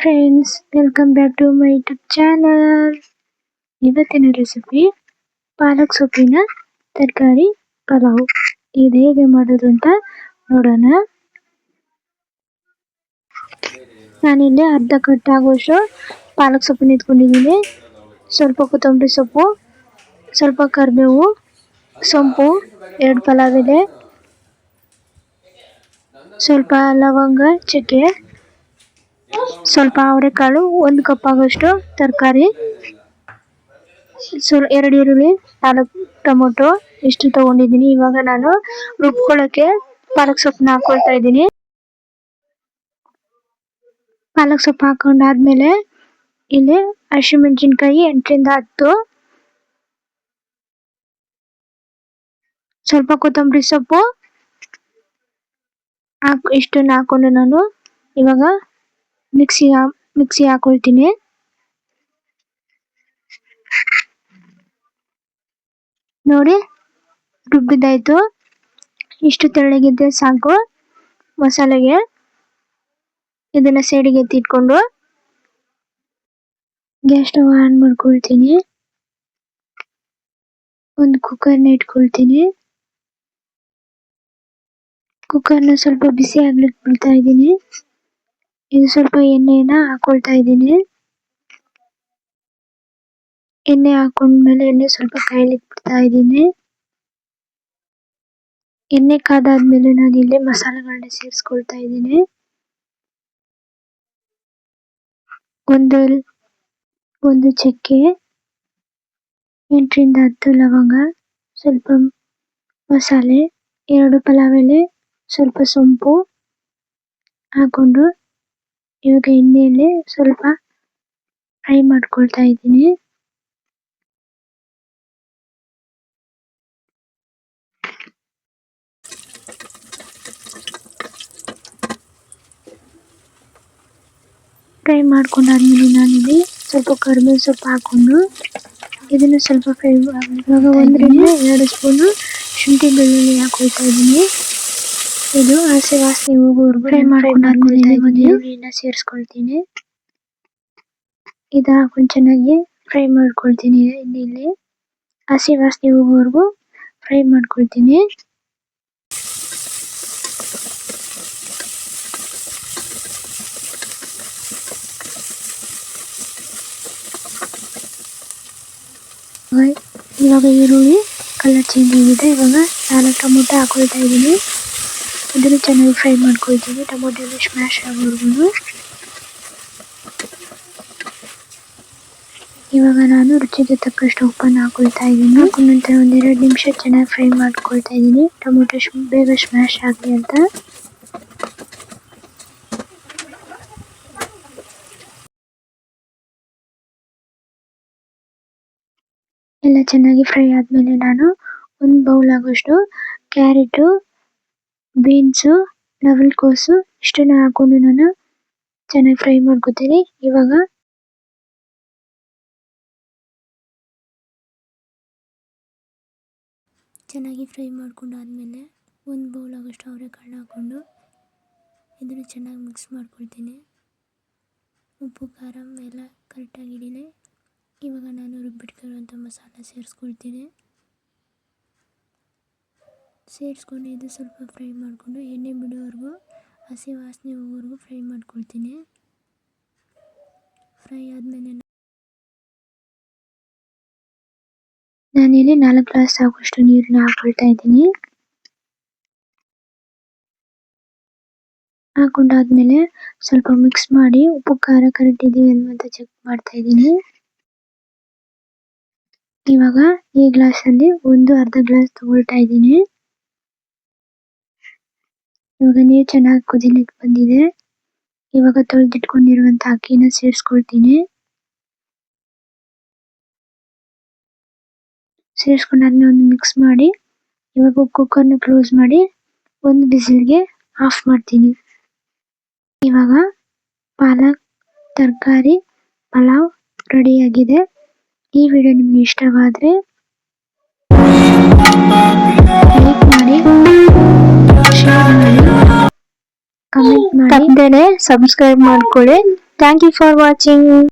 Friends, welcome back to my YouTube channel. ಇವತ್ತಿನ recipe palak ಸೊಪ್ಪಿನ ತರಕಾರಿ ಪಲಾವ್. ಇದು ಹೇಗೆ ಮಾಡೋದು ಅಂತ ನೋಡೋಣ. ನಾನಿಲ್ಲಿ ಅರ್ಧ ಕಟ್ ಆಗುವಷ್ಟು ಪಾಲಕ್ ಸೊಪ್ಪನ್ನು ಇಟ್ಕೊಂಡಿದ್ದೀನಿ. ಸ್ವಲ್ಪ ಕೊತ್ತಂಬರಿ ಸೊಪ್ಪು, ಸ್ವಲ್ಪ ಕರಿಬೇವು, ಸೊಂಪು, 2 ಪಲಾವ್ ಎಲೆ, ಸ್ವಲ್ಪ ಲವಂಗ, ಚಕ್ಕೆ, ಸ್ವಲ್ಪ ಅವರೆಕಾಳು, 1 ಕಪ್ ಆಗೋಷ್ಟು ತರಕಾರಿ, 2 ಈರುಳ್ಳಿ, 4 ಟೊಮೊಟೊ ಇಷ್ಟು ತಗೊಂಡಿದ್ದೀನಿ. ಇವಾಗ ನಾನು ರುಬ್ಕೊಳ್ಳೋಕೆ ಪಾಲಕ್ ಸೊಪ್ಪನ್ನ ಹಾಕೊಳ್ತಾ ಇದ್ದೀನಿ. ಪಾಲಕ್ ಸೊಪ್ಪು ಹಾಕೊಂಡಾದ್ಮೇಲೆ ಇಲ್ಲಿ ಹಸಿಮೆಣಸಿನ್ಕಾಯಿ 8ರಿಂದ 10, ಸ್ವಲ್ಪ ಕೊತ್ತಂಬರಿ ಸೊಪ್ಪು ಇಷ್ಟನ್ನು ಹಾಕೊಂಡು ನಾನು ಇವಾಗ ಮಿಕ್ಸಿ ಹಾಕೊಳ್ತೀನಿ. ನೋಡಿ, ರುಬ್ಬಿದ್ದಾಯ್ತು. ಇಷ್ಟು ತೆಳ್ಳಗಿದ್ರೆ ಸಾಕು ಮಸಾಲೆಗೆ. ಇದನ್ನ ಸೈಡಿಗೆ ಎತ್ತಿಟ್ಕೊಂಡು ಗ್ಯಾಸ್ ಸ್ಟವ್ ಆನ್ ಮಾಡ್ಕೊಳ್ತೀನಿ. ಒಂದು ಕುಕ್ಕರ್ನ ಇಟ್ಕೊಳ್ತೀನಿ. ಕುಕ್ಕರ್ನ ಸ್ವಲ್ಪ ಬಿಸಿ ಆಗ್ಲಿಕ್ಕೆ ಬಿಡ್ತಾ ಇದ್ದೀನಿ. ಇದು ಸ್ವಲ್ಪ ಎಣ್ಣೆನ ಹಾಕೊಳ್ತಾ ಇದ್ದೀನಿ. ಎಣ್ಣೆ ಹಾಕೊಂಡ್ಮೇಲೆ ಎಣ್ಣೆ ಸ್ವಲ್ಪ ಕಾಯ್ಲಿಕ್ಕೆ ಬಿಡ್ತಾ ಇದ್ದೀನಿ. ಎಣ್ಣೆ ಕಾದಾದ್ಮೇಲೆ ನಾನು ಇಲ್ಲಿ ಮಸಾಲೆಗಳನ್ನ ಸೇರಿಸ್ಕೊಳ್ತಾ ಇದ್ದೀನಿ. ಒಂದು ಚಕ್ಕೆ, 8ರಿಂದ 10 ಲವಂಗ, ಸ್ವಲ್ಪ ಮಸಾಲೆ, 2 ಪಲಾವ್ ಎಲೆ, ಸ್ವಲ್ಪ ಸೊಂಪು ಹಾಕೊಂಡು ಇವಾಗ ಎಣ್ಣೆಯಲ್ಲಿ ಸ್ವಲ್ಪ ಫ್ರೈ ಮಾಡ್ಕೊಳ್ತಾ ಇದ್ದೀನಿ. ಫ್ರೈ ಮಾಡ್ಕೊಂಡಾದ್ಮೇಲೆ ನಾನಿಲ್ಲಿ ಸ್ವಲ್ಪ ಕರಿಬೇವು ಸೊಪ್ಪು ಹಾಕೊಂಡು ಇದನ್ನು ಸ್ವಲ್ಪ ಫ್ರೈ ಇವಾಗ 1ರಿಂದ 2 ಸ್ಪೂನು ಶುಂಠಿ ಬೆಳ್ಳುಳ್ಳಿ ಹಾಕೊಳ್ತಾ ಇದ್ದೀನಿ. ಇದು ಹಸಿ ವಾಸನೆ ಹೋಗೋವರೆಗೂ ಫ್ರೈ ಮಾಡ್ಕೊಂಡಾದ್ಮೇಲೆ ಒಂದು ಈರುಳ್ಳಿನ ಸೇರಿಸ್ಕೊಳ್ತೀನಿ. ಇದು ಹಾಕೊಂಡು ಚೆನ್ನಾಗಿ ಫ್ರೈ ಮಾಡ್ಕೊಳ್ತೀನಿ. ಎಣ್ಣೆಯಲ್ಲಿ ಹಸಿ ವಾಸನೆ ಹೋಗೋವರೆಗೂ ಫ್ರೈ ಮಾಡ್ಕೊಳ್ತೀನಿ. ಇವಾಗ ಈರುಳ್ಳಿ ಕಲರ್ ಚೇಂಜ್ ಆಗಿದೆ. ಇವಾಗ 4 ಟೊಮೊಟೊ ಹಾಕೊಳ್ತಾ ಇದ್ದೀನಿ. ಇದನ್ನು ಚೆನ್ನಾಗಿ ಫ್ರೈ ಮಾಡ್ಕೊಳ್ತೀನಿ. ಟೊಮೊಟೊ ಎಲ್ಲ ಸ್ಮ್ಯಾಶ್ ಆಗೋವರೆಗೂ. ಇವಾಗ ನಾನು ರುಚಿಗೆ ತಕ್ಕಷ್ಟು ಉಪ್ಪನ್ನು ಹಾಕೊಳ್ತಾ ಇದ್ದೀನಿ. ಹಾಕೊಂಡ ನಂತರ 1-2 ನಿಮಿಷ ಚೆನ್ನಾಗಿ ಫ್ರೈ ಮಾಡ್ಕೊಳ್ತಾ ಇದ್ದೀನಿ. ಟೊಮೊಟೊ ಬೇಗ ಸ್ಮ್ಯಾಶ್ ಆಗಲಿ ಅಂತ. ಎಲ್ಲ ಚೆನ್ನಾಗಿ ಫ್ರೈ ಆದ್ಮೇಲೆ ನಾನು 1 ಬೌಲ್ ಆಗೋಷ್ಟು ಕ್ಯಾರೆಟು, ಬೀನ್ಸು, ನವಿಲುಕೋಸು ಇಷ್ಟನ್ನು ಹಾಕೊಂಡು ನಾನು ಚೆನ್ನಾಗಿ ಫ್ರೈ ಮಾಡ್ಕೊತೀನಿ. ಇವಾಗ ಚೆನ್ನಾಗಿ ಫ್ರೈ ಮಾಡ್ಕೊಂಡಾದ್ಮೇಲೆ 1 ಬೌಲ್ ಆಗೋಷ್ಟು ಅವರೆಕಾಳು ಹಾಕೊಂಡು ಇದನ್ನು ಚೆನ್ನಾಗಿ ಮಿಕ್ಸ್ ಮಾಡ್ಕೊಳ್ತೀನಿ. ಉಪ್ಪು ಖಾರ ಎಲ್ಲ ಕರೆಕ್ಟಾಗಿದ್ದೀನಿ. ಇವಾಗ ನಾನು ರುಬ್ಬಿಟ್ಕೊಳ್ಳುವಂಥ ಮಸಾಲ ಸೇರಿಸ್ಕೊಳ್ತೀನಿ. ಸೇರಿಸ್ಕೊಂಡು ಇದು ಸ್ವಲ್ಪ ಫ್ರೈ ಮಾಡಿಕೊಂಡು ಎಣ್ಣೆ ಬಿಡೋವರೆಗೂ, ಹಸಿ ವಾಸನೆ ಹೋಗೋವರೆಗೂ ಫ್ರೈ ಮಾಡ್ಕೊಳ್ತೀನಿ. ಫ್ರೈ ಆದಮೇಲೆ ನಾನಿಲ್ಲಿ 4 ಗ್ಲಾಸ್ ಆಗುವಷ್ಟು ನೀರನ್ನ ಹಾಕೊಳ್ತಾ ಇದ್ದೀನಿ. ಹಾಕೊಂಡಾದ್ಮೇಲೆ ಸ್ವಲ್ಪ ಮಿಕ್ಸ್ ಮಾಡಿ ಉಪ್ಪು ಖಾರ ಕರೆಕ್ಟ್ ಇದೆಯೋ ಇಲ್ವೋ ಅಂತ ಚೆಕ್ ಮಾಡ್ತಾ ಇದ್ದೀನಿ. ಇವಾಗ ಈ ಗ್ಲಾಸಲ್ಲಿ ಅರ್ಧ ಗ್ಲಾಸ್ ತಗೊಳ್ತಾ ಇದ್ದೀನಿ. ಇವಾಗ ನೀರು ಚೆನ್ನಾಗಿ ಕುದಿಲಿಕ್ಕೆ ಬಂದಿದೆ. ಇವಾಗ ತೊಳೆದಿಟ್ಕೊಂಡಿರುವಂಥ ಅಕ್ಕಿನ ಸೇರಿಸ್ಕೊಳ್ತೀನಿ. ಸೇರಿಸ್ಕೊಂಡಾದ್ಮೇಲೆ ಒಂದು ಮಿಕ್ಸ್ ಮಾಡಿ ಇವಾಗ ಕುಕ್ಕರ್ನ ಕ್ಲೋಸ್ ಮಾಡಿ 1 ಬಿಸಿಲ್ಗೆ ಆಫ್ ಮಾಡ್ತೀನಿ. ಇವಾಗ ಪಾಲಕ್ ತರಕಾರಿ ಪಲಾವ್ ರೆಡಿಯಾಗಿದೆ. ಈ ವಿಡಿಯೋ ನಿಮಗೆ ಇಷ್ಟವಾದರೆ ಲೈಕ್ ಮಾಡಿ, ಶೇರ್ ಮಾಡಿ, ಕಮೆಂಟ್ ಮಾಡಿ, ತಪ್ಪದೇನೆ ಸಬ್ಸ್ಕ್ರೈಬ್ ಮಾಡ್ಕೊಳ್ಳಿ. Thank you for watching.